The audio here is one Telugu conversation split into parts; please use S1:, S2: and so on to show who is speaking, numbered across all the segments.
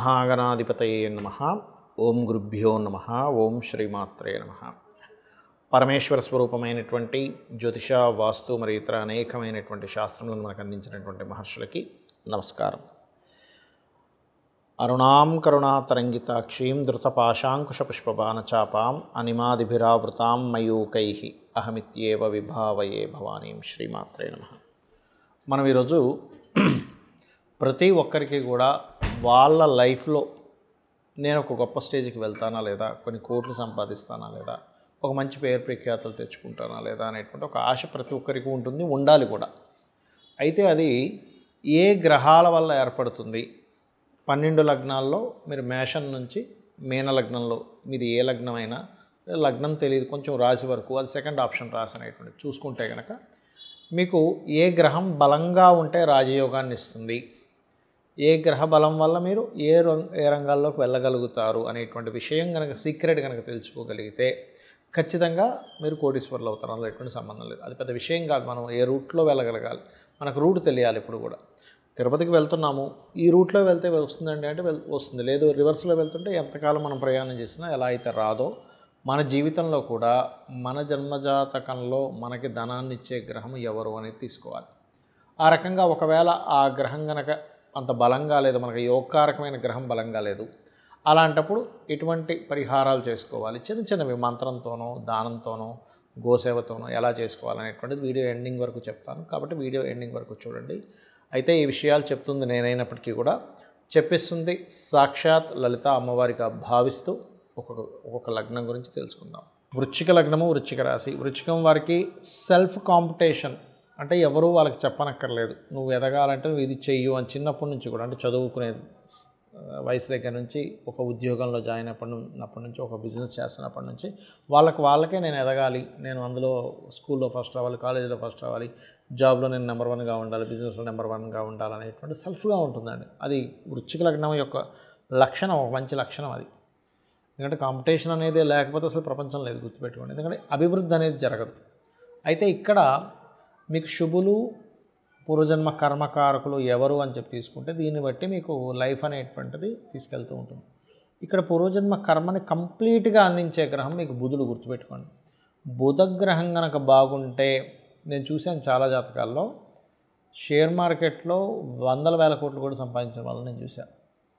S1: శ్రీమహాగణాధిపతయే నమః. ఓం గురుభ్యో నమః. ఓం శ్రీమాత్రే నమః. పరమేశ్వర స్వరూపమైనటువంటి జ్యోతిష, వాస్తు మరియు ఇతర అనేకమైనటువంటి శాస్త్రములను మనకు అందించినటువంటి మహర్షులకి నమస్కారం. అరుణాం కరుణాతరంగితాక్షీం ధృతపాశాంకుశపుష్పబాణచాపాం అనిమాదిభిరావృతాం మయూకైః అహమిత్యేవ విభావయే భవానీం. శ్రీమాత్రే నమః. మనం ఈరోజు ప్రతి ఒక్కరికి కూడా వాళ్ళ లైఫ్లో నేను ఒక గొప్ప స్టేజ్కి వెళ్తానా లేదా, కొన్ని కోట్లు సంపాదిస్తానా లేదా, ఒక మంచి పేరు ప్రఖ్యాతులు తెచ్చుకుంటానా లేదా అనేటువంటి ఒక ఆశ ప్రతి ఒక్కరికి ఉంటుంది, ఉండాలి కూడా. అయితే అది ఏ గ్రహాల వల్ల ఏర్పడుతుంది? 12 లగ్నాల్లో మీరు మేషం నుంచి మీన లగ్నంలో, మీది ఏ లగ్నం అయినా, లగ్నం తెలియదు, కొంచెం రాశి వరకు, అది సెకండ్ ఆప్షన్ రాశి అనేటువంటి చూసుకుంటే కనుక మీకు ఏ గ్రహం బలంగా ఉంటే రాజయోగాన్ని ఇస్తుంది, ఏ గ్రహ బలం వల్ల మీరు ఏ రంగాల్లోకి వెళ్ళగలుగుతారు అనేటువంటి విషయం కనుక సీక్రెట్ కనుక తెలుసుకోగలిగితే ఖచ్చితంగా మీరు కోటీశ్వరులు అవుతారు. అందులో ఎటువంటి సంబంధం లేదు. అది పెద్ద విషయం కాదు. మనం ఏ రూట్లో వెళ్ళగలగాలి, మనకు రూట్ తెలియాలి. ఇప్పుడు కూడా తిరుపతికి వెళ్తున్నాము, ఈ రూట్లో వెళ్తే వస్తుందండి అంటే వస్తుంది, లేదు రివర్స్లో వెళ్తుంటే ఎంతకాలం మనం ప్రయాణం చేసినా ఎలా అయితే రాదో, మన జీవితంలో కూడా మన జన్మజాతకంలో మనకి ధనాన్ని ఇచ్చే గ్రహం ఎవరు అనేది తీసుకోవాలి. ఆ రకంగా ఒకవేళ ఆ గ్రహం కనుక అంత బలంగా లేదు, మనకి యోగకారకమైన గ్రహం బలంగా లేదు, అలాంటప్పుడు ఎటువంటి పరిహారాలు చేసుకోవాలి, చిన్న చిన్నవి మంత్రంతోనో దానంతోనో గోసేవతోనో ఎలా చేసుకోవాలనేటువంటిది వీడియో ఎండింగ్ వరకు చెప్తాను. కాబట్టి వీడియో ఎండింగ్ వరకు చూడండి. అయితే ఈ విషయాలు చెప్తుంది నేనైనప్పటికీ కూడా చెప్పిస్తుంది సాక్షాత్ లలిత అమ్మవారిగా భావిస్తూ ఒక్కొక్క లగ్నం గురించి తెలుసుకుందాం. వృశ్చిక లగ్నము, వృశ్చిక రాశి. వృశ్చికం వారికి సెల్ఫ్ కాంపిటీషన్, అంటే ఎవరు వాళ్ళకి చెప్పనక్కర్లేదు, నువ్వు ఎదగాలంటే నువ్వు ఇది చెయ్యు అని చిన్నప్పటి నుంచి కూడా, అంటే చదువుకునే వయసు దగ్గర నుంచి, ఒక ఉద్యోగంలో జాయిన్ అయినప్పటి నుంచి, ఒక బిజినెస్ చేస్తున్నప్పటి నుంచి వాళ్ళకే నేను ఎదగాలి, నేను అందులో స్కూల్లో ఫస్ట్ రావాలి, కాలేజీలో ఫస్ట్ రావాలి, జాబ్లో నేను నెంబర్ 1గా ఉండాలి, బిజినెస్లో నెంబర్ 1గా ఉండాలనేటువంటి సెల్ఫ్గా ఉంటుందండి. అది వృశ్చిక లగ్నం యొక్క లక్షణం, ఒక మంచి లక్షణం అది. ఎందుకంటే కాంపిటీషన్ అనేది లేకపోతే అసలు ప్రపంచం లేదు, గుర్తుపెట్టుకోండి. ఎందుకంటే అభివృద్ధి అనేది జరగదు. అయితే ఇక్కడ మీకు శుభులు, పూర్వజన్మ కర్మకారకులు ఎవరు అని చెప్పి తీసుకుంటే దీన్ని బట్టి మీకు లైఫ్ అనేటువంటిది తీసుకెళ్తూ ఉంటుంది. ఇక్కడ పూర్వజన్మ కర్మని కంప్లీట్గా అందించే గ్రహం మీకు బుధుడు, గుర్తుపెట్టుకోండి. బుధ గ్రహం కనుక బాగుంటే, నేను చూశాను చాలా జాతకాల్లో షేర్ మార్కెట్లో వందల వేల కోట్లు కూడా సంపాదించిన వాళ్ళని నేను చూశాను,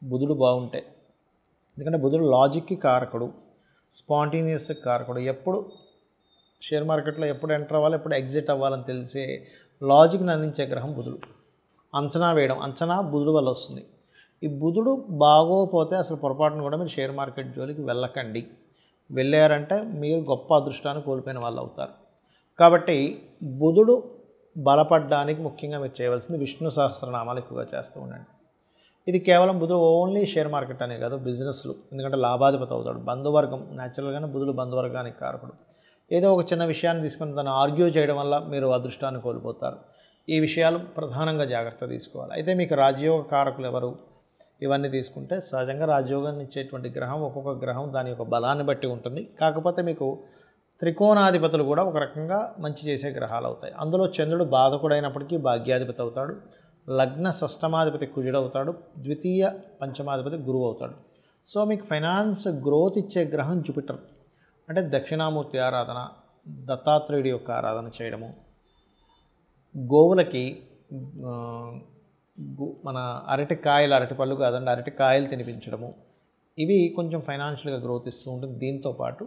S1: బుధుడు బాగుంటే. ఎందుకంటే బుధుడు లాజిక్కి కారకుడు, స్పాంటేనియస్ కారకుడు. ఎప్పుడు షేర్ మార్కెట్లో ఎప్పుడు ఎంటర్ అవ్వాలి, ఎప్పుడు ఎగ్జిట్ అవ్వాలని తెలిసే లాజిక్ని అందించే గ్రహం బుధుడు. అంచనా వేయడం, అంచనా బుధుడు వల్ల వస్తుంది. ఈ బుధుడు బాగోపోతే అసలు పొరపాటును కూడా మీరు షేర్ మార్కెట్ జోలికి వెళ్ళకండి. వెళ్ళారంటే మీరు గొప్ప అదృష్టాన్ని కోల్పోయిన వాళ్ళు అవుతారు. కాబట్టి బుధుడు బలపడడానికి ముఖ్యంగా మీరు చేయవలసింది విష్ణు సహస్రనామాలు ఎక్కువగా చేస్తూ ఉండండి. ఇది కేవలం బుధుడు ఓన్లీ షేర్ మార్కెట్ అనే కాదు, బిజినెస్లు, ఎందుకంటే లాభాధిపతి అవుతాడు. బంధువర్గం, న్యాచురల్గానే బుధుడు బంధువర్గానికి కారకుడు. ఏదో ఒక చిన్న విషయాన్ని తీసుకుని దాన్ని ఆర్గ్యూ చేయడం వల్ల మీరు అదృష్టాన్ని కోల్పోతారు. ఈ విషయాలు ప్రధానంగా జాగ్రత్త తీసుకోవాలి. అయితే మీకు రాజయోగ కారకులు ఎవరు, ఇవన్నీ తీసుకుంటే సహజంగా రాజయోగాన్ని ఇచ్చేటువంటి గ్రహం, ఒక్కొక్క గ్రహం దాని యొక్క బలాన్ని బట్టి ఉంటుంది. కాకపోతే మీకు త్రికోణాధిపతులు కూడా ఒక రకంగా మంచి చేసే గ్రహాలు అవుతాయి. అందులో చంద్రుడు బాధకుడైనప్పటికీ భాగ్యాధిపతి అవుతాడు, లగ్న షష్టమాధిపతి కుజుడు అవుతాడు, ద్వితీయ పంచమాధిపతి గురువు అవుతాడు. సో మీకు ఫైనాన్స్ గ్రోత్ ఇచ్చే గ్రహం జూపిటర్. అంటే దక్షిణామూర్తి ఆరాధన, దత్తాత్రేయుడి యొక్క ఆరాధన చేయడము, గోవులకి మన అరటిపళ్ళు కాదండి, అరటికాయలు తినిపించడము, ఇవి కొంచెం ఫైనాన్షియల్గా గ్రోత్ ఇస్తూ ఉంటుంది. దీంతోపాటు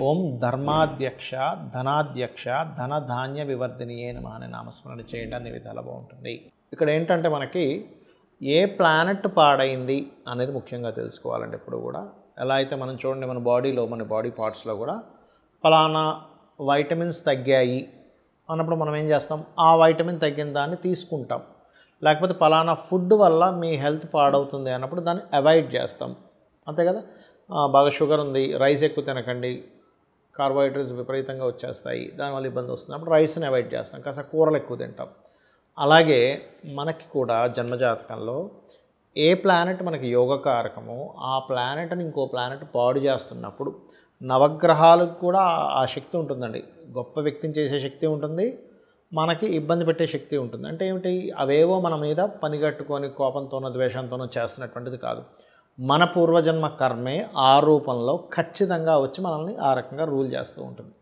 S1: ఓం ధర్మాధ్యక్ష ధనాధ్యక్ష ధనధాన్య వివర్ధినియే నమః అనే నామస్మరణ చేయండి, అన్ని విధాలు బాగుంటుంది. ఇక్కడ ఏంటంటే మనకి ఏ ప్లానెట్ పాడైంది అనేది ముఖ్యంగా తెలుసుకోవాలండి ఎప్పుడు కూడా. ఎలా అయితే మనం చూడండి, మన బాడీలో, మన బాడీ పార్ట్స్లో కూడా ఫలానా వైటమిన్స్ తగ్గాయి అన్నప్పుడు మనం ఏం చేస్తాం, ఆ వైటమిన్ తగ్గిన దాన్ని తీసుకుంటాం. లేకపోతే ఫలానా ఫుడ్ వల్ల మీ హెల్త్ పాడవుతుంది అన్నప్పుడు దాన్ని అవాయిడ్ చేస్తాం, అంతే కదా. బాగా షుగర్ ఉంది, రైస్ ఎక్కువ తినకండి, కార్బోహైడ్రేట్స్ విపరీతంగా వచ్చేస్తాయి, దానివల్ల ఇబ్బంది వస్తుంది, అప్పుడు రైస్ని అవాయిడ్ చేస్తాం, కాస్త కూరలు ఎక్కువ తింటాం. అలాగే మనకి కూడా జన్మజాతకంలో ఏ ప్లానెట్ మనకి యోగకారకమో ఆ ప్లానెట్ని ఇంకో ప్లానెట్ పాడు చేస్తున్నప్పుడు, నవగ్రహాలకు కూడా ఆ శక్తి ఉంటుందండి. గొప్ప వ్యక్తిని చేసే శక్తి ఉంటుంది, మనకి ఇబ్బంది పెట్టే శక్తి ఉంటుంది. అంటే ఏమిటి, అవేవో మన మీద పనిగట్టుకొని కోపంతోనో ద్వేషంతోనో చేస్తున్నటువంటిది కాదు. మన పూర్వజన్మ కర్మే ఆ రూపంలో ఖచ్చితంగా వచ్చి మనల్ని ఆ రకంగా రూల్ చేస్తూ ఉంటుంది.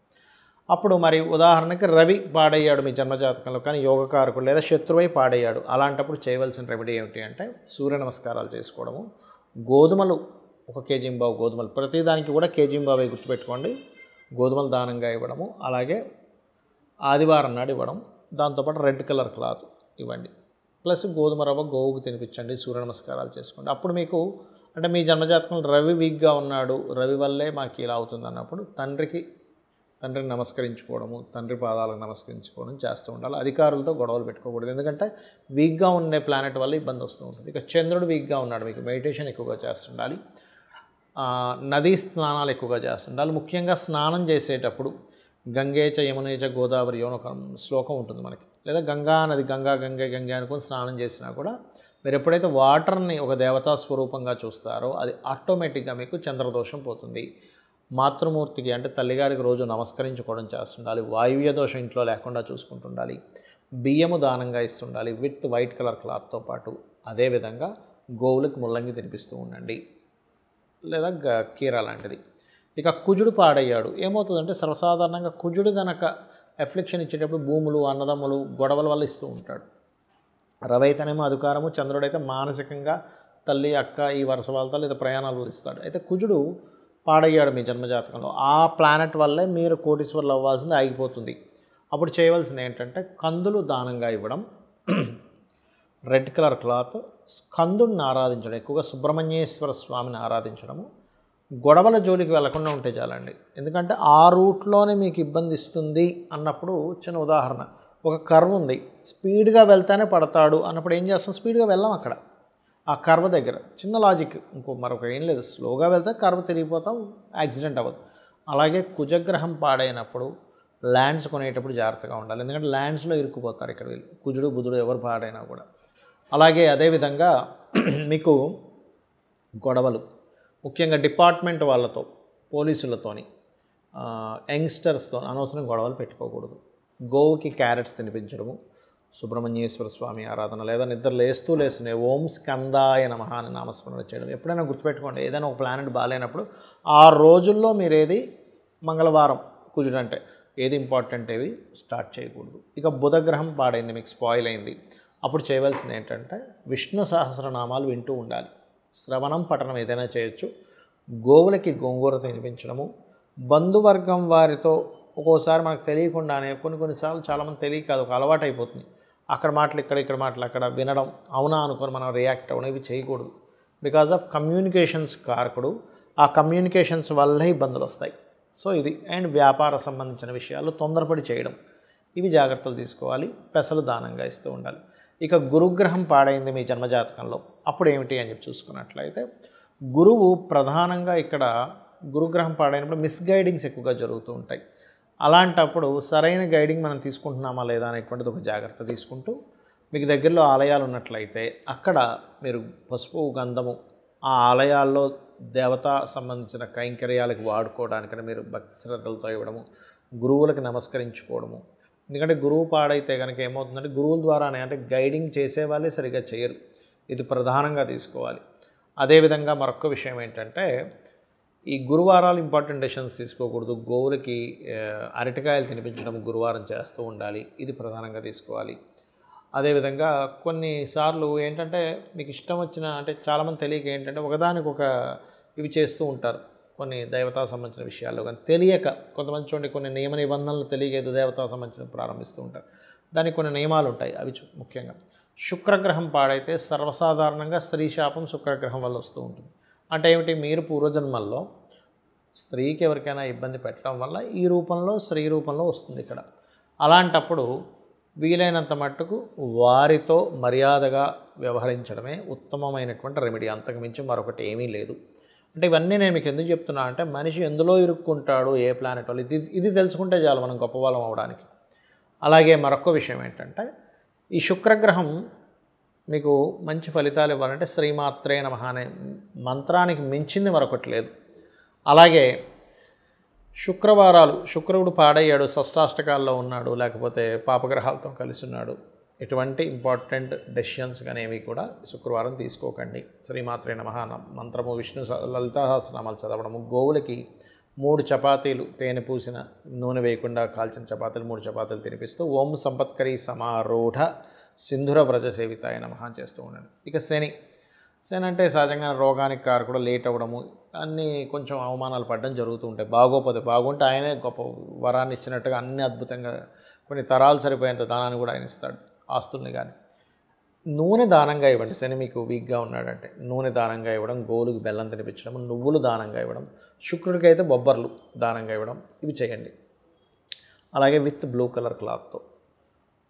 S1: అప్పుడు మరి ఉదాహరణకి రవి పాడయ్యాడు మీ జన్మజాతకంలో, కానీ యోగకారకుడు లేదా శత్రువై పాడయ్యాడు. అలాంటప్పుడు చేయవలసిన రెమెడీ ఏమిటి అంటే సూర్య నమస్కారాలు చేసుకోవడము, గోధుమలు 1 కేజీ గోధుమలు, ప్రతిదానికి కూడా కేజీ గుర్తుపెట్టుకోండి, గోధుమలు దానంగా ఇవ్వడము, అలాగే ఆదివారం నాడు ఇవ్వడం, దాంతోపాటు రెడ్ కలర్ క్లాత్ ఇవ్వండి, ప్లస్ గోధుమ రవ్వ గోవుకు తినిపించండి, సూర్య నమస్కారాలు చేసుకోండి. అప్పుడు మీకు అంటే మీ జన్మజాతకంలో రవి వీక్గా ఉన్నాడు, రవి వల్లే మాకు ఇలా అవుతుంది అన్నప్పుడు తండ్రిని నమస్కరించుకోవడము, తండ్రి పాదాలకు నమస్కరించుకోవడం చేస్తూ ఉండాలి. అధికారులతో గొడవలు పెట్టుకోకూడదు, ఎందుకంటే వీక్గా ఉండే ప్లానెట్ వల్ల ఇబ్బంది వస్తూ ఉంటుంది. ఇక చంద్రుడు వీక్గా ఉన్నాడు, మీకు మెడిటేషన్ ఎక్కువగా చేస్తుండాలి, నదీ స్నానాలు ఎక్కువగా చేస్తుండాలి. ముఖ్యంగా స్నానం చేసేటప్పుడు గంగేచ యమునేచ గోదావరి అని ఒక శ్లోకం ఉంటుంది మనకి, లేదా గంగా నది గంగే అనుకొని స్నానం చేసినా కూడా మీరు ఎప్పుడైతే వాటర్ని ఒక దేవతా స్వరూపంగా చూస్తారో అది ఆటోమేటిక్గా మీకు చంద్రదోషం పోతుంది. మాతృమూర్తికి అంటే తల్లిగారికి రోజు నమస్కరించుకోవడం చేస్తుండాలి, వాయువ్య దోషం ఇంట్లో లేకుండా చూసుకుంటుండాలి, బియ్యము దానంగా ఇస్తుండాలి విత్ వైట్ కలర్ క్లాత్తో పాటు. అదేవిధంగా గోవులకి ముల్లంగి తినిపిస్తూ ఉండండి, లేదా కీర లాంటిది. ఇక కుజుడు పాడయ్యాడు, ఏమవుతుందంటే సర్వసాధారణంగా కుజుడు గనక ఎఫ్లిక్షన్ ఇచ్చేటప్పుడు భూములు, అన్నదమ్ములు, గొడవల వల్ల ఇస్తూ ఉంటాడు. రవి అయితేనేమో అధికారము, చంద్రుడైతే మానసికంగా తల్లి, అక్క, ఈ వరుస వాళ్ళతో లేదా ప్రయాణాలు ఇస్తాడు. అయితే కుజుడు పాడయ్యాడు మీ జన్మజాతకంలో, ఆ ప్లానెట్ వల్లే మీరు కోటీశ్వర్లు అవ్వాల్సింది ఆగిపోతుంది. అప్పుడు చేయవలసింది ఏంటంటే కందులు దానంగా ఇవ్వడం, రెడ్ కలర్ క్లాత్, స్కందుడిని ఆరాధించడం, ఎక్కువగా సుబ్రహ్మణ్యేశ్వర స్వామిని ఆరాధించడము, గొడవల జోలికి వెళ్లకుండా ఉంటే చాలండి. ఎందుకంటే ఆ రూట్లోనే మీకు ఇబ్బంది ఇస్తుంది అన్నప్పుడు చిన్న ఉదాహరణ, ఒక కర్వ్ ఉంది, స్పీడ్గా వెళ్తేనే పడతాడు అన్నప్పుడు ఏం చేస్తాం, స్పీడ్గా వెళ్ళాం అక్కడ ఆ కర్వ్ దగ్గర. చిన్న లాజిక్, మరొక ఏం లేదు, స్లోగా వెళ్తే కర్వ్ తిరిగిపోతాం, యాక్సిడెంట్ అవ్వదు. అలాగే కుజగ్రహం పాడైనప్పుడు ల్యాండ్స్ కొనేటప్పుడు జాగ్రత్తగా ఉండాలి, ఎందుకంటే ల్యాండ్స్లో ఇరుక్కుపోతారు ఇక్కడ వీళ్ళు, కుజుడు బుధుడు ఎవరు పాడైనా కూడా. అలాగే అదేవిధంగా మీకు గొడవలు, ముఖ్యంగా డిపార్ట్మెంట్ వాళ్ళతో, పోలీసులతోని, యంగ్స్టర్స్తో అనవసరం గొడవలు పెట్టుకోకూడదు. గోవుకి క్యారెట్స్ తినిపించడము, సుబ్రహ్మణ్యేశ్వర స్వామి ఆరాధన, లేదా నిద్ర లేస్తూనే ఓం స్కందాయ నమః అని నామస్మరణ చేయడం. ఎప్పుడైనా గుర్తుపెట్టుకోండి, ఏదైనా ఒక ప్లానెట్ బాగాలేనప్పుడు ఆ రోజుల్లో మీరు ఏది మంగళవారం కుజుడు అంటే ఏది ఇంపార్టెంట్ ఏవి స్టార్ట్ చేయకూడదు. ఇక బుధగ్రహం పాడైంది, మీకు స్పాయిల్ అయింది, అప్పుడు చేయవలసింది ఏంటంటే విష్ణు సహస్రనామాలు వింటూ ఉండాలి, శ్రవణం పఠనం ఏదైనా చేయొచ్చు, గోవులకి గోంగూర తినిపించడము, బంధువర్గం వారితో ఒక్కోసారి మనకు తెలియకుండానే కొన్నిసార్లు చాలామంది తెలియక అది ఒక అలవాటు అయిపోతుంది, అక్కడ మాటలు ఇక్కడ మాటలు అక్కడ వినడం, అవునా అనుకొని మనం రియాక్ట్ అవ్వడం, ఇవి చేయకూడదు. బికాజ్ ఆఫ్ కమ్యూనికేషన్స్ కారకుడు, ఆ కమ్యూనికేషన్స్ వల్లే ఇబ్బందులు వస్తాయి. సో ఇది. అండ్ వ్యాపార సంబంధించిన విషయాలు తొందరపడి చేయడం, ఇవి జాగ్రత్తలు తీసుకోవాలి, పెసలు దానంగా ఇస్తూ ఉండాలి. ఇక గురుగ్రహం పాడైంది మీ జన్మజాతకంలో, అప్పుడు ఏమిటి అని చెప్పి చూసుకున్నట్లయితే గురువు ప్రధానంగా ఇక్కడ గురుగ్రహం పాడైనప్పుడు మిస్గైడింగ్స్ ఎక్కువగా జరుగుతూ ఉంటాయి. అలాంటప్పుడు సరైన గైడింగ్ మనం తీసుకుంటున్నామా లేదా అనేటువంటిది ఒక జాగ్రత్త తీసుకుంటూ, మీకు దగ్గరలో ఆలయాలు ఉన్నట్లయితే అక్కడ మీరు పసుపు, గంధము ఆ ఆలయాల్లో దేవతా సంబంధించిన కైంకర్యాలకు వాడుకోవడానికని మీరు భక్తి శ్రద్ధలతో ఇవ్వడము, గురువులకు నమస్కరించుకోవడము. ఎందుకంటే గురువు పాడైతే కనుక ఏమవుతుందంటే గురువుల ద్వారానే, అంటే గైడింగ్ చేసేవాళ్ళే సరిగ్గా చేయరు, ఇది ప్రధానంగా తీసుకోవాలి. అదేవిధంగా మరొక విషయం ఏంటంటే ఈ గురువారాలు ఇంపార్టెంట్ డెసిషన్స్ తీసుకోకూడదు, గోవులకి అరటికాయలు తినిపించడం గురువారం చేస్తూ ఉండాలి, ఇది ప్రధానంగా తీసుకోవాలి. అదేవిధంగా కొన్నిసార్లు ఏంటంటే మీకు ఇష్టం వచ్చిన, అంటే చాలామంది తెలియక ఏంటంటే ఒకదానికొక ఇవి చేస్తూ ఉంటారు, కొన్ని దేవతా సంబంధించిన విషయాల్లో కానీ తెలియక. కొంతమంది చూడండి కొన్ని నియమ నిబంధనలు తెలియక ఏదో దేవతా సంబంధించిన ప్రారంభిస్తూ ఉంటారు, దానికి కొన్ని నియమాలు ఉంటాయి. అవి ముఖ్యంగా శుక్రగ్రహం పాడైతే సర్వసాధారణంగా స్త్రీ శాపం శుక్రగ్రహం వల్ల వస్తూ ఉంటుంది. అంటే ఏమిటి, మీరు పూర్వజన్మల్లో స్త్రీకి ఎవరికైనా ఇబ్బంది పెట్టడం వల్ల ఈ రూపంలో, స్త్రీ రూపంలో వస్తుంది ఇక్కడ. అలాంటప్పుడు వీలైనంత మట్టుకు వారితో మర్యాదగా వ్యవహరించడమే ఉత్తమమైనటువంటి రెమెడీ, అంతకు మించి మరొకటి ఏమీ లేదు. అంటే ఇవన్నీ నేను మీకు ఎందుకు చెప్తున్నా అంటే మనిషి ఎందులో ఇరుక్కుంటాడు, ఏ ప్లానెట్ వాళ్ళు, ఇది తెలుసుకుంటే చాలు మనం గొప్పవాళ్ళం అవడానికి. అలాగే మరొక విషయం ఏంటంటే ఈ శుక్రగ్రహం మీకు మంచి ఫలితాలు ఇవ్వాలంటే శ్రీమాత్రే నమః అనే మంత్రానికి మించింది మరొకటి లేదు. అలాగే శుక్రవారాలు, శుక్రుడు పాడయ్యాడు, షష్టాష్టకాల్లో ఉన్నాడు, లేకపోతే పాపగ్రహాలతో కలిసి ఉన్నాడు, ఎటువంటి ఇంపార్టెంట్ డెసిషన్స్ కానీ ఏవి కూడా శుక్రవారం తీసుకోకండి. శ్రీమాత్రే నమః. మంత్రము విష్ణు లలితా సహస్రనామాలు చదవడము, గోవులకి 3 చపాతీలు తేనె పూసిన నూనె వేయకుండా కాల్చిన చపాతీలు 3 చపాతీలు తినిపిస్తూ ఓం సంపత్కరీ సమారూఢ సింధుర వ్రజ సేవితాయ నమః చేస్తూ ఉండండి. ఇక శని అంటే సహజంగా రోగానికి కారకుడు, లేట్ అవ్వడము, అన్నీ కొంచెం అవమానాలు పడడం జరుగుతూ ఉంటాయి. బాగోపోతే బాగుంటే ఆయనే గొప్ప వరాన్ని ఇచ్చినట్టుగా అన్ని అద్భుతంగా కొన్ని తరాలు సరిపోయేంత దానాన్ని కూడా ఆయన ఇస్తాడు, ఆస్తుల్ని. కానీ నూనె దానంగా ఇవ్వండి. శని మీకు వీక్గా ఉన్నాడంటే నూనె దానంగా ఇవ్వడం, గోలుకి బెల్లం తినిపించడం, నువ్వులు దానంగా ఇవ్వడం, శుక్రుడికి అయితే బొబ్బర్లు దానంగా ఇవ్వడం, ఇవి చేయండి. అలాగే విత్ బ్లూ కలర్ క్లాత్తో.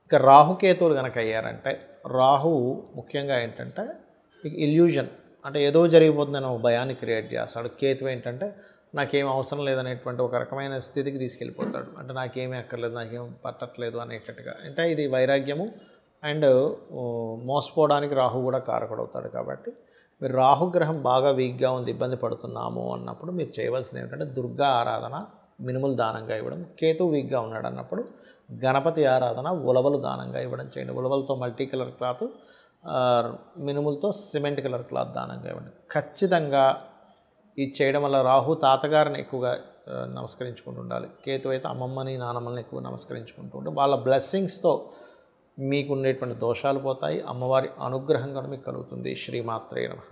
S1: ఇక రాహుకేతువులు కనుక అయ్యారంటే, రాహువు ముఖ్యంగా ఏంటంటే ఇల్యూజన్, అంటే ఏదో జరిగిపోతుందని ఒక భయాన్ని క్రియేట్ చేస్తాడు. కేతు ఏంటంటే నాకేం అవసరం లేదనేటువంటి ఒక రకమైన స్థితికి తీసుకెళ్ళిపోతాడు. అంటే నాకేమీ అక్కర్లేదు, నాకేం పట్టట్లేదు అనేటట్టుగా. అంటే ఇది వైరాగ్యము అండ్ మోసపోవడానికి రాహు కూడా కారకుడవుతాడు. కాబట్టి మీరు రాహుగ్రహం బాగా వీక్గా ఉంది, ఇబ్బంది పడుతున్నాము అన్నప్పుడు మీరు చేయవలసింది ఏమిటంటే దుర్గా ఆరాధన, మినుములు దానంగా ఇవ్వడం. కేతు వీక్గా ఉన్నాడు అన్నప్పుడు గణపతి ఆరాధన, ఉలవలు దానంగా ఇవ్వడం చేయండి. ఉలవలతో మల్టీ కలర్ క్లాత్, మినుములతో సిమెంట్ కలర్ క్లాత్ దానంగా ఇవ్వండి. ఖచ్చితంగా ఇది చేయడం వల్ల రాహు తాతగారిని ఎక్కువగా నమస్కరించుకుంటూ ఉండాలి. కేతు అయితే అమ్మమ్మని నానమ్మని ఎక్కువ నమస్కరించుకుంటూ ఉంటే వాళ్ళ బ్లెస్సింగ్స్తో మీకు ఉండేటువంటి దోషాలు పోతాయి. అమ్మవారి అనుగ్రహం కూడా మీకు కలుగుతుంది. శ్రీమాత్రే నమః.